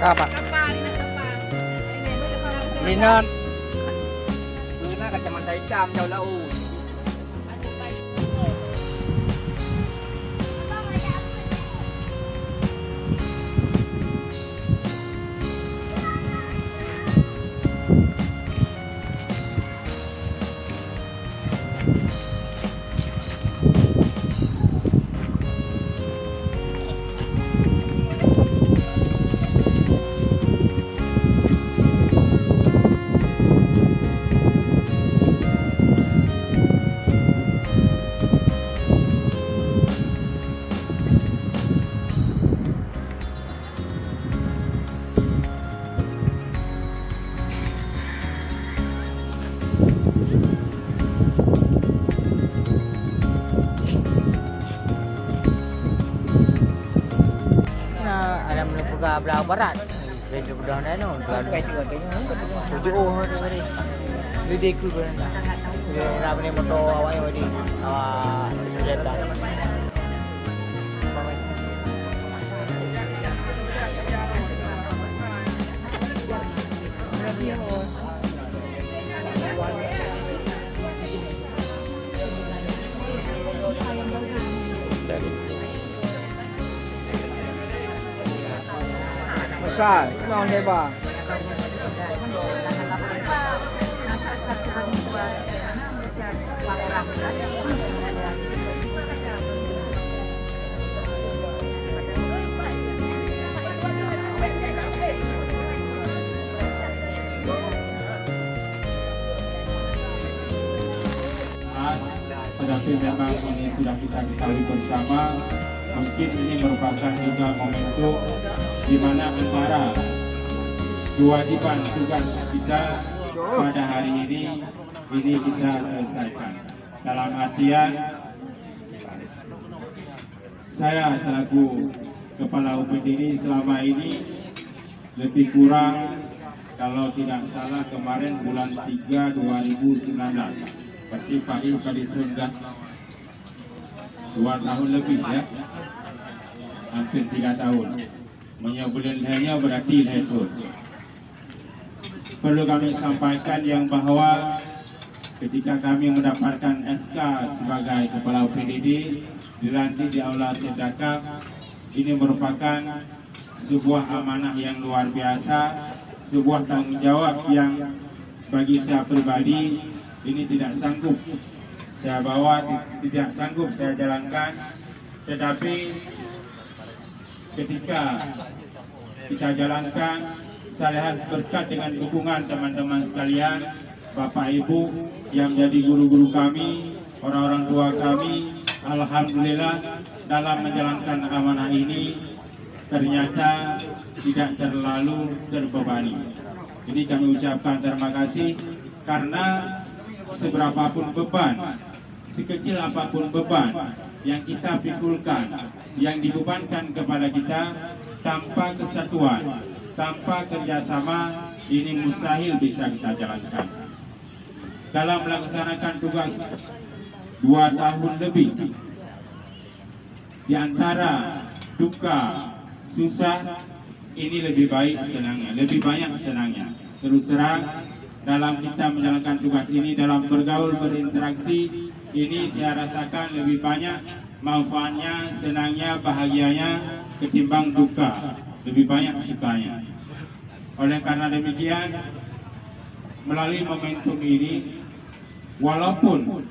Apa? Linot. Guna kacamata hitam jauh laut. Alam mo na belah barat. Benda belah na no. Tujuh hari. Jadi ku benar. Yo nak beli motor awak yang di awak Jeddah. Besar, non lebar. Tetapi memang ini sudah kita ketahui bersama, mungkin ini merupakan juga momentum di mana antara kewajiban tugas kita pada hari ini kita selesaikan. Dalam artian saya selaku kepala UPTD selama ini lebih kurang kalau tidak salah kemarin bulan 3 2019 berarti Pak Ibu tadi sudah 2 tahun lebih ya, hampir 3 tahun. Menyebutnya berarti itu. Perlu kami sampaikan yang bahwa ketika kami mendapatkan SK sebagai kepala UPTD dilantik di Aula Sedekah, ini merupakan sebuah amanah yang luar biasa, sebuah tanggung jawab yang bagi saya pribadi ini tidak sanggup saya bawa, tidak sanggup saya jalankan. Tetapi ketika kita jalankan, saya lihat berkat dengan dukungan teman-teman sekalian, Bapak Ibu yang menjadi guru-guru kami, orang-orang tua kami, alhamdulillah dalam menjalankan amanah ini ternyata tidak terlalu terbebani. Jadi kami ucapkan terima kasih, karena seberapapun beban, sekecil apapun beban yang kita pikulkan, yang dibebankan kepada kita, tanpa kesatuan, tanpa kerjasama, ini mustahil bisa kita jalankan. Dalam melaksanakan tugas 2 tahun lebih, di antara duka, susah, ini lebih baik senangnya, lebih banyak senangnya. Terus terang, dalam kita menjalankan tugas ini, dalam bergaul, berinteraksi, ini saya rasakan lebih banyak manfaatnya, senangnya, bahagianya ketimbang duka, lebih banyak sukanya. Oleh karena demikian, melalui momentum ini, walaupun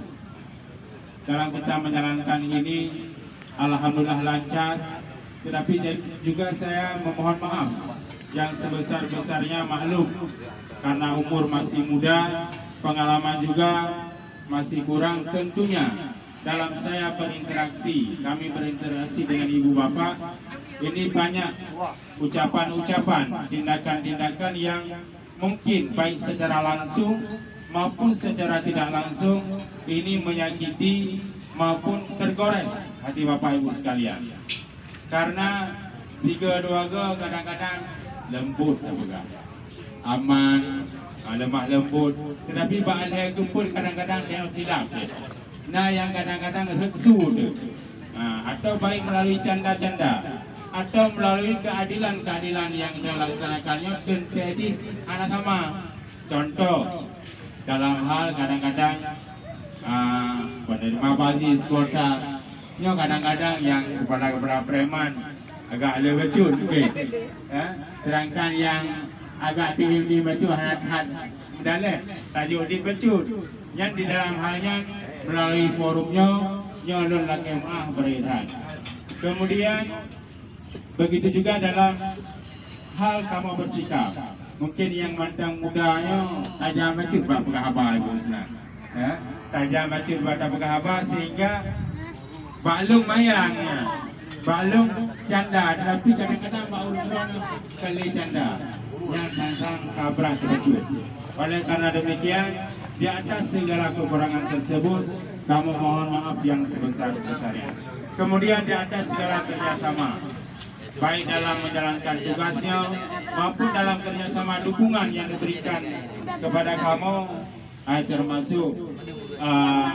dalam kita menjalankan ini alhamdulillah lancar, tetapi juga saya memohon maaf yang sebesar-besarnya, maklum karena umur masih muda, pengalaman juga masih kurang. Tentunya dalam saya berinteraksi, kami berinteraksi dengan ibu bapak, ini banyak ucapan-ucapan, tindakan-tindakan yang mungkin baik secara langsung maupun secara tidak langsung ini menyakiti maupun tergores hati bapak ibu sekalian. Karena 3-2 kadang-kadang lembut juga, aman, lemah lembut, tetapi ba'alnya itu pun kadang-kadang dia silap. Nah, yang kadang-kadang reksu tu, atau baik melalui canda-canda, atau melalui keadilan-keadilan yang dilaksanakannya terjadi anak sama. Contoh dalam hal kadang-kadang penerima basis kuota, kadang-kadang yang kepada preman agak lebih becut, sedangkan yang agak tinggi becut hat dalam tajuk di becut, yang di dalam halnya melalui forumnya nyolong laki berehat. Kemudian begitu juga dalam hal kamu bersikap. Mungkin yang mantang mudanya tajam becut buat penghabar Ibu Senang. Tajam becut buat penghabar sehingga baklung mayangnya, baklung canda, tetapi kadang-kadang baklung kali canda yang tentang kabrak becut. Oleh karena demikian, di atas segala kekurangan tersebut, kamu mohon maaf yang sebesar-besarnya. Kemudian di atas segala kerjasama, baik dalam menjalankan tugasnya maupun dalam kerjasama dukungan yang diberikan kepada kamu, termasuk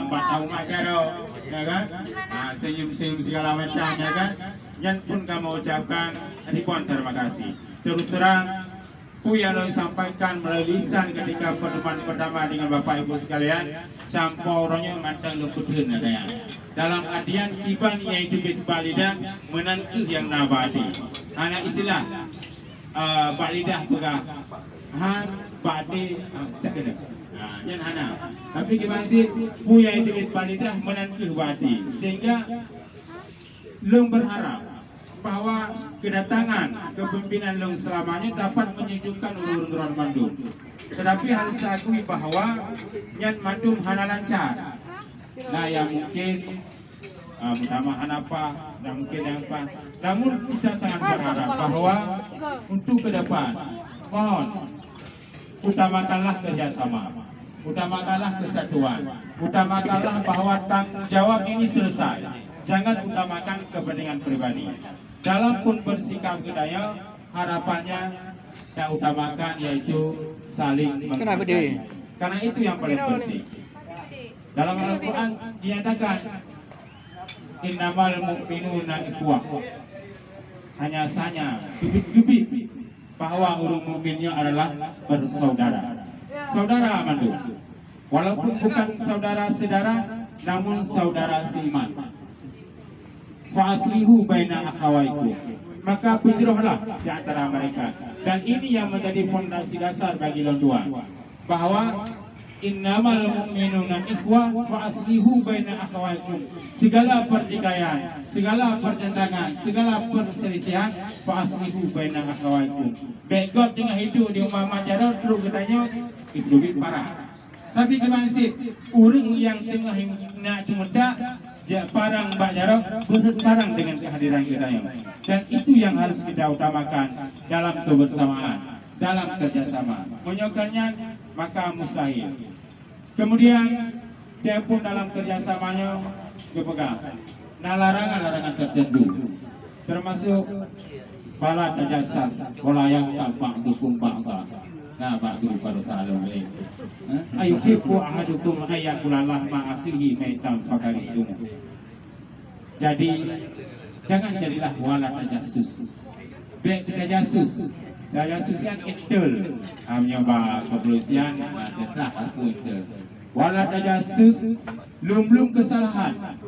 Pak Tauma Jaro, ya kan? Senyum-senyum segala macam, ya kan? Yang pun kamu ucapkan ribuan terima kasih. Terus terang, yang disampaikan melalui lisan ketika pertemuan pertama dengan Bapak Ibu sekalian, sampai orangnya mantang luputun adanya. Dalam artian tiban yaitu balidah menantu yang nabadi. Anak istilah balidah pegah han badi tak kena. Yang anak. Tapi gimana sih puya itu balidah menantu badi, sehingga lung berharap bahwa kedatangan kepemimpinan Long selamanya dapat menyejukkan ulun-ulun Mandum. Tetapi harus diakui bahwa Nyan Mandum hana lancar. Nah yang mungkin mudah-mudahan apa, dan mungkin apa. Namun kita sangat berharap bahwa untuk ke depan, mohon utamakanlah kerjasama, utamakanlah kesatuan, utamakanlah bahwa tanggung jawab ini selesai. Jangan utamakan kepentingan pribadi. Dalam pun bersikap budaya, harapannya yang utamakan yaitu saling menghargai. Karena itu yang paling penting. Dalam Al-Quran dinyatakan innamal mu'minuna ikhwah. Hanya saja gebit-gebit bahwa orang mukminnya adalah bersaudara. Saudara Mandu. Walaupun bukan saudara sedara, namun saudara seiman. Fa'aslihu baina akhawaikum, maka hijrahlah di antara mereka. Dan ini yang menjadi fondasi dasar bagi lontuan, bahwa innamal mu'minuna ikhwah fa'aslihu baina akhawaikum. Segala pertikaian, segala pertentangan, segala perselisihan, fa'aslihu baina akhawaikum. Begot dengan hidup di umat masyarakat terus katanya itu lebih parah. Tapi gimana sih orang yang tengah nak cuma parang Mbak Jarok berparang dengan kehadiran kita yang, dan itu yang harus kita utamakan dalam kebersamaan, dalam kerjasama. Menyokannya maka mustahil. Kemudian dia pun dalam kerjasamanya kepegang. Nah larangan-larangan tertentu, termasuk bala tajasas, kolayang tampak dukung bangsa. Nah, Pak Guru pada salam ini. Ayuhibu ahadukum ayakulallah ma'akhihi maitam fakaritum. Jadi, jangan jadilah wala tajasus. Baik tajasus. Tajasus yang itul. Menyoba kepolisian, tetap aku itul. Wala tajasus, belum kesalahan.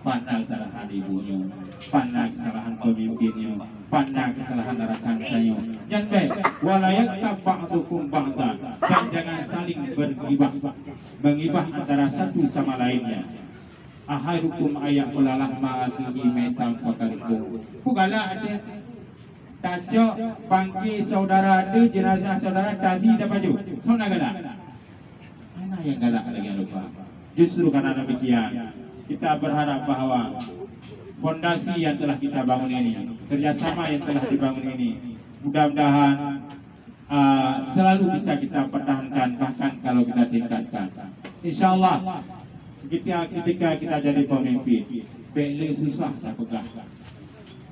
Pandang kesalahan ibunya, pandang kesalahan pemimpinnya, pandang kesalahan rekan saya. Yang baik, walayak tampak dukung bangsa, dan jangan saling bergibah, mengibah antara satu sama lainnya. Ahadukum ayat mulalah ma'atihi metam fakarikum. Bukanlah ada tajuk bangki saudara ada, jenazah saudara tadi dapat baju. Kau nak galak? Mana yang galak lagi lupa? Justru karena demikian, kita berharap bahwa fondasi yang telah kita bangun ini, kerjasama yang telah dibangun ini, mudah-mudahan selalu bisa kita pertahankan, bahkan kalau kita tingkatkan. Insya Allah ketika kita jadi pemimpin, bela susah tak pegah,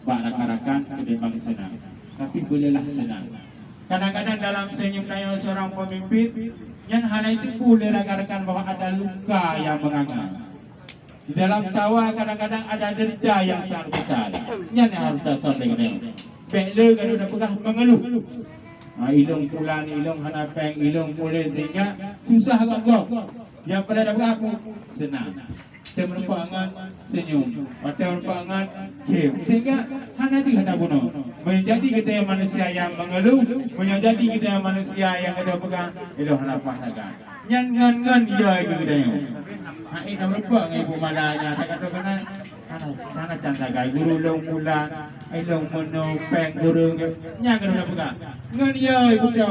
bak-rakan ketimbang senang. Tapi bolehlah senang. Kadang-kadang dalam senyum daya seorang pemimpin, yang hanya itu boleh rakan-rakan bahwa ada luka yang menganga. Di dalam tawa kadang-kadang ada derita yang sangat besar. Yang harus dasar dengan Bekle kalau dah pegah mengeluh. Ilung pulang, ilung hanapeng, ilung mulai sehingga susah agak kau. Yang pada dah pegah pun senang. Dia merupakan senyum. Dia merupakan game. Sehingga hana di hendak bunuh. Menjadi kita yang manusia yang mengeluh, menjadi kita yang manusia yang ada pegang, itu hendak pasangan. Ngan ya itu kita yang. Ini dah merupakan ibu malanya. Tak kata kena. Sana cantik guru long bulan, long menopeng guru nya kena pegang. Ngan ya ibu dia.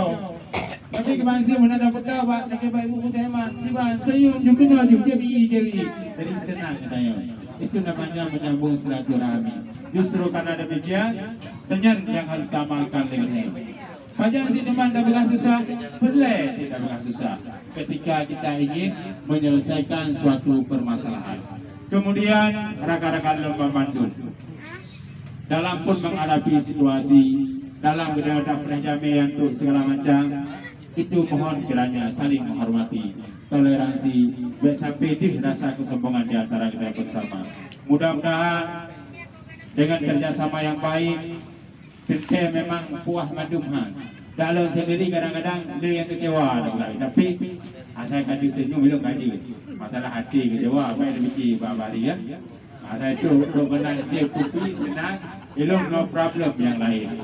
Tapi kemarin mana dapat dapat nak baik ibu saya mah. Tiba senyum juga nak juga bi. Jadi senang katanya. Itu namanya menyambung silaturahmi. Justru karena demikian, senang yang harus kita amalkan dengan ini. Pajak si teman dah belah susah, boleh tidak belah susah. Ketika kita ingin menyelesaikan suatu permasalahan. Kemudian rakan-rakan lomba mandul dalam pun menghadapi situasi dalam keadaan perjalanan untuk segala macam itu mohon kiranya saling menghormati, toleransi, baik sampai di rasa kesombongan di antara kita bersama. Mudah-mudahan dengan kerjasama yang baik, kita memang puas madumhan. Dalam sendiri kadang-kadang dia yang kecewa, tapi saya kata senyum belum kaji. Masalah hati kecewa, apa yang demikian babari ya. Ada itu kenal dia kopi senang, belum no problem yang lain.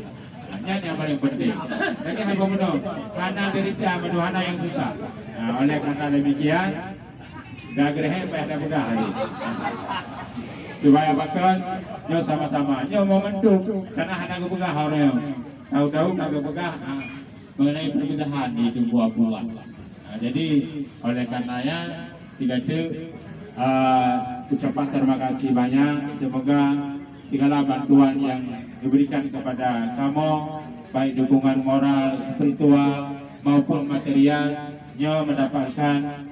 Hanya yang paling penting. Jadi apa benar? Hana derita, hana yang susah. Oleh karena demikian, dah gereh pada mudah hari. Supaya bahkan, nyo sama-sama, nyo mau mentuk, karena hana kepegah orang. Tahu-tahu nak kepegah mengenai perbedaan itu buah-buah. Jadi oleh karenanya tiga itu ucapan terima kasih banyak. Semoga segala bantuan yang diberikan kepada kamu, baik dukungan moral, spiritual maupun material, nyo mendapatkan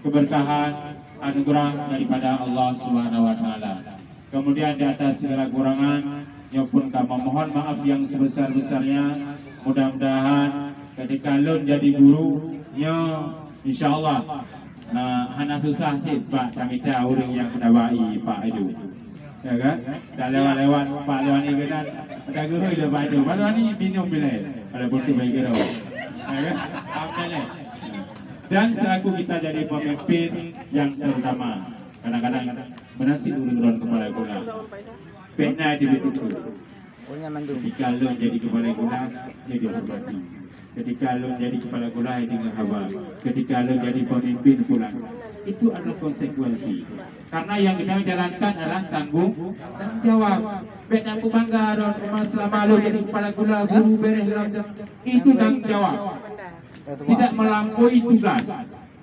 keberkahan anugerah daripada Allah Subhanahu Wa Taala. Kemudian di atas segala kurangan, nyo pun kamu mohon maaf yang sebesar-besarnya. Mudah-mudahan ketika lun jadi guru, nyo insyaallah hana susah sih Pak kami tahu orang yang mendawai Pak Edu. Ya kan? Dah lewat-lewat Pak Tuan ni kena ada guru dia Pak Edu. Pak Tuan ni minum bila ada botol baik kira. Ya kan? Alhamdulillah. Dan selaku kita jadi pemimpin yang terutama, kadang-kadang menasib urun-urun kepala gula. Pernah dibetul. Ketika lo jadi kepala gula, jadi hormati. Ketika lo jadi kepala gula, dengan hawa. Ketika lo jadi pemimpin pula, itu adalah konsekuensi. Karena yang kita jalankan adalah tanggung jawab. Beda aku bangga dan rumah selama lo jadi kepala gula, guru beres itu tanggung jawab. Tidak melampaui tugas.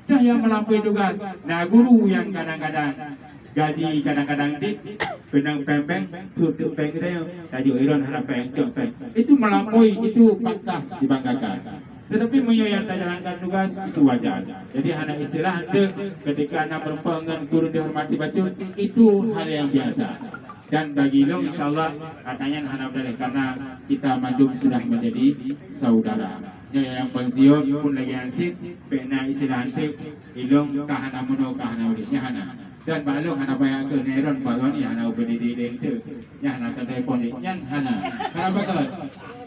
Dah yang melampaui tugas. Nah guru yang kadang-kadang gaji kadang-kadang dik, benang pempeng, tutup pengkau, tajuk iron harap pengkau. Itu melampaui, itu pantas dibanggakan. Tetapi yang jalankan tugas itu wajar. Jadi hanya istilah ada ketika anak perempuan dengan guru dihormati bacun itu hal yang biasa. Dan bagi lo insyaallah katanya hanya boleh karena kita madum sudah menjadi saudara. Yang pensiun pun lagi ansip, pena istilah ansip, ilong kahana muno kahana ulisnya hana. Dan balong hana payah ke neron balon ya hana ubedi di itu, ya hana kedai poni, yang hana. Kenapa kalau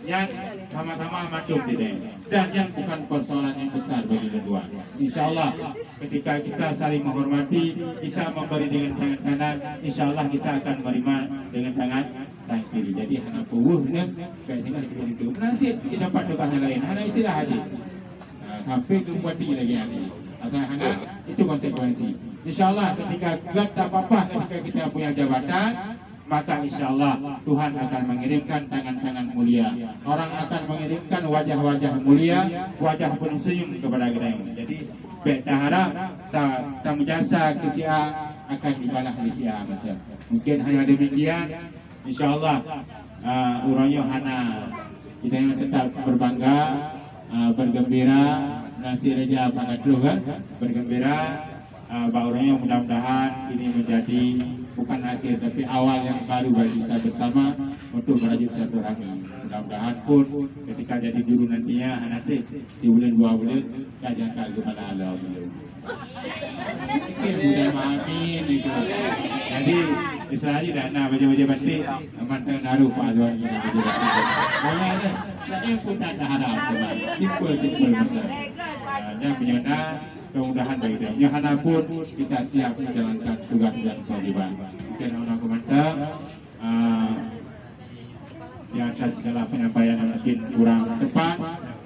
yang sama-sama madum di dalam dan yang bukan persoalan yang besar bagi kedua. Insyaallah ketika kita saling menghormati, kita memberi dengan tangan kanan, insyaallah kita akan menerima dengan tangan kiri. Jadi hana puwuhnya kayak seperti itu. Nasib tidak dapat doa yang lain. Hana istilah hadir. Sampai ke buati lagi hadir. Asal hana itu konsekuensi. Insyaallah ketika gak apa-apa ketika kita punya jabatan, maka insyaallah Tuhan akan mengirimkan tangan-tangan mulia. Orang akan mengirimkan wajah-wajah mulia, wajah penuh senyum kepada kita. Jadi beta harap tamu jasa ke sia akan dibalas di sia macam. Mungkin hanya demikian. InsyaAllah urangnya hana kita yang tetap berbangga, bergembira, nasi reja pangatluh kan, bergembira. Urangnya mudah-mudahan ini menjadi bukan akhir tapi awal yang baru bagi kita bersama untuk merajut silaturahmi. Mudah-mudahan pun ketika jadi guru nantinya nanti di bulan 2 bulan kajian kepada Allah beliau. Itu budaya amin itu. Jadi istilahnya dana baca-baca batik mantan naruh Pak Azwan ini baca batik. Boleh ada. Saya pun tak ada harap. Simpel betul. Yang menyana kemudahan bagi dia. Yang pun kita siap menjalankan tugas dan kewajiban. Mungkin orang komentar di atas segala penyampaian yang mungkin kurang cepat,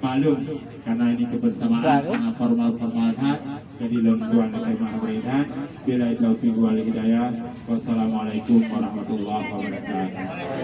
maklum karena ini kebersamaan sangat formal jadi lentuan saya maha berikan. Bila taufiq wal hidayah. Wassalamualaikum warahmatullahi wabarakatuh.